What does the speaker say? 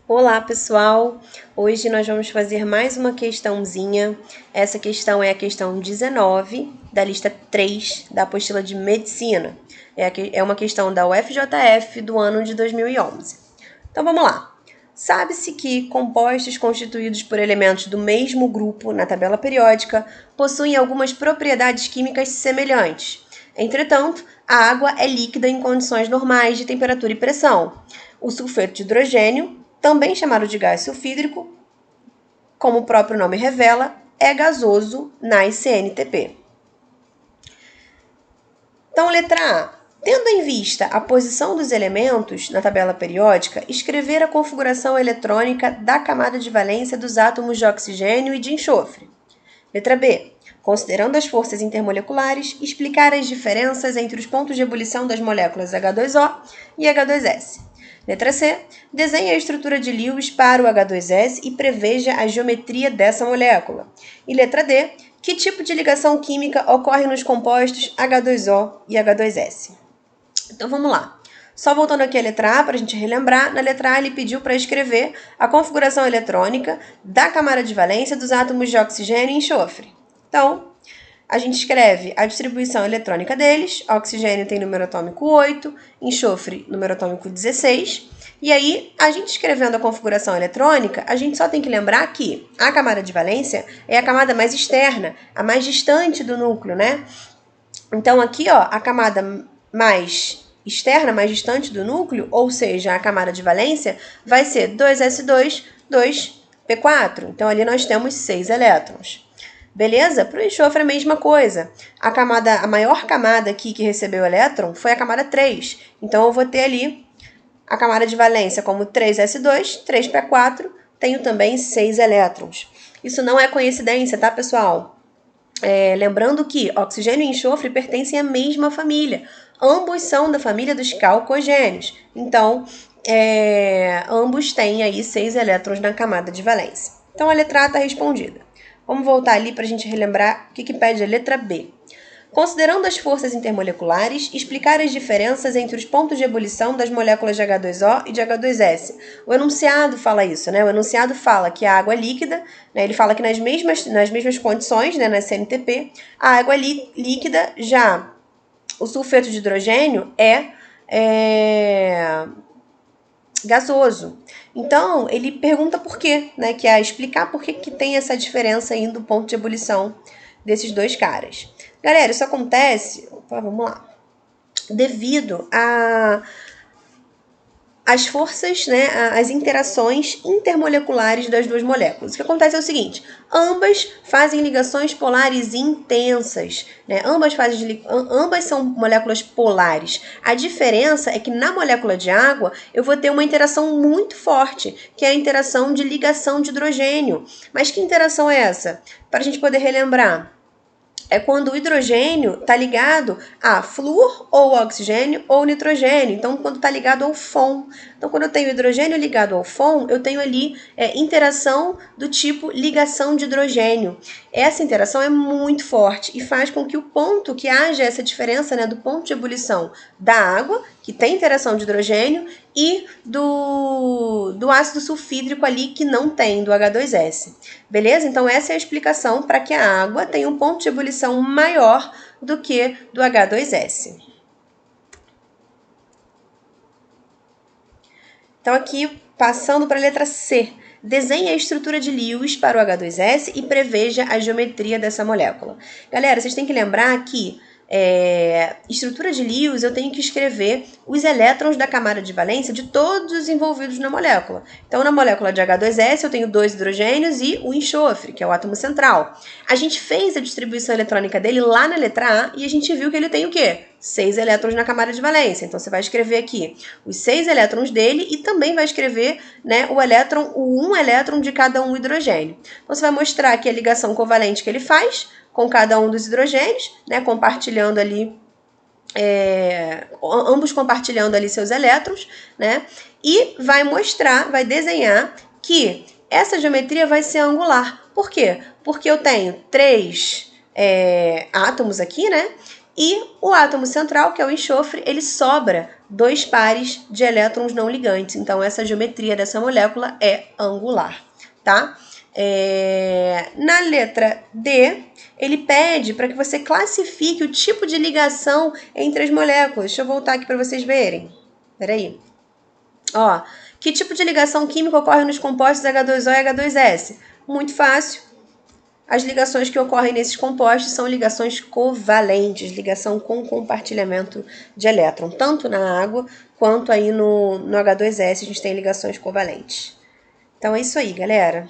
Olá, pessoal! Hoje nós vamos fazer mais uma questãozinha. Essa questão é a questão 19 da lista 3 da apostila de medicina. É uma questão da UFJF do ano de 2011. Então vamos lá. Sabe-se que compostos constituídos por elementos do mesmo grupo na tabela periódica possuem algumas propriedades químicas semelhantes. Entretanto, a água é líquida em condições normais de temperatura e pressão. O sulfeto de hidrogênio, também chamado de gás sulfídrico, como o próprio nome revela, é gasoso na CNTP. Então, letra A. Tendo em vista a posição dos elementos na tabela periódica, escrever a configuração eletrônica da camada de valência dos átomos de oxigênio e de enxofre. Letra B. Considerando as forças intermoleculares, explicar as diferenças entre os pontos de ebulição das moléculas H2O e H2S. Letra C. Desenhe a estrutura de Lewis para o H2S e preveja a geometria dessa molécula. E letra D. Que tipo de ligação química ocorre nos compostos H2O e H2S? Então vamos lá. Só voltando aqui a letra A para a gente relembrar, na letra A ele pediu para escrever a configuração eletrônica da camada de valência dos átomos de oxigênio e enxofre. Então, a gente escreve a distribuição eletrônica deles. Oxigênio tem número atômico 8, enxofre número atômico 16. E aí, a gente escrevendo a configuração eletrônica, a gente só tem que lembrar que a camada de valência é a camada mais externa, a mais distante do núcleo, né? Então, aqui, ó, a camada mais externa, mais distante do núcleo, ou seja, a camada de valência, vai ser 2s2, 2p4. Então, ali nós temos 6 elétrons. Beleza? Para o enxofre é a mesma coisa. A maior camada aqui que recebeu elétron foi a camada 3. Então, eu vou ter ali a camada de valência como 3s2, 3p4, tenho também 6 elétrons. Isso não é coincidência, tá, pessoal? Lembrando que oxigênio e enxofre pertencem à mesma família. Ambos são da família dos calcogênios. Então, ambos têm aí 6 elétrons na camada de valência. Então, a letra A está respondida. Vamos voltar ali para a gente relembrar o que pede a letra B. Considerando as forças intermoleculares, explicar as diferenças entre os pontos de ebulição das moléculas de H2O e de H2S. O enunciado fala isso, né? O enunciado fala que a água é líquida, né? Ele fala que nas mesmas condições, né, na CNTP, a água é líquida, já o sulfeto de hidrogênio é gasoso. Então, ele pergunta por quê, né? Que é explicar por que tem essa diferença aí do ponto de ebulição desses dois caras. Galera, isso acontece, vamos lá, devido às forças, né, às interações intermoleculares das duas moléculas. O que acontece é o seguinte, ambas fazem ligações polares intensas, né? Ambas são moléculas polares. A diferença é que na molécula de água eu vou ter uma interação muito forte, que é a interação de ligação de hidrogênio. Mas que interação é essa? Para a gente poder relembrar. É quando o hidrogênio está ligado a flúor ou oxigênio ou nitrogênio. Então, quando está ligado ao FON. Então, quando eu tenho hidrogênio ligado ao FON, eu tenho ali interação do tipo ligação de hidrogênio. Essa interação é muito forte e faz com que o ponto que haja essa diferença, né, do ponto de ebulição da água, que tem interação de hidrogênio, e do ácido sulfídrico ali que não tem, do H2S. Beleza? Então, essa é a explicação para que a água tenha um ponto de ebulição maior do que do H2S. Então, aqui, passando para a letra C. Desenhe a estrutura de Lewis para o H2S e preveja a geometria dessa molécula. Galera, vocês têm que lembrar que estrutura de Lewis, eu tenho que escrever os elétrons da camada de valência de todos os envolvidos na molécula. Então, na molécula de H2S, eu tenho 2 hidrogênios e o enxofre, que é o átomo central. A gente fez a distribuição eletrônica dele lá na letra A e a gente viu que ele tem o quê? 6 elétrons na camada de valência. Então, você vai escrever aqui os 6 elétrons dele e também vai escrever, né, o 1 elétron de cada um hidrogênio. Então, você vai mostrar aqui a ligação covalente que ele faz com cada um dos hidrogênios, né, compartilhando ali, ambos compartilhando ali seus elétrons, né, e vai mostrar, vai desenhar que essa geometria vai ser angular. Por quê? Porque eu tenho 3 átomos aqui, né, E o átomo central, que é o enxofre, ele sobra 2 pares de elétrons não ligantes. Então, essa geometria dessa molécula é angular, tá? Na letra D, ele pede para que você classifique o tipo de ligação entre as moléculas. Deixa eu voltar aqui para vocês verem. Peraí. Ó, que tipo de ligação química ocorre nos compostos H2O e H2S? Muito fácil. As ligações que ocorrem nesses compostos são ligações covalentes, ligação com compartilhamento de elétron. Tanto na água quanto aí no H2S a gente tem ligações covalentes. Então é isso aí, galera.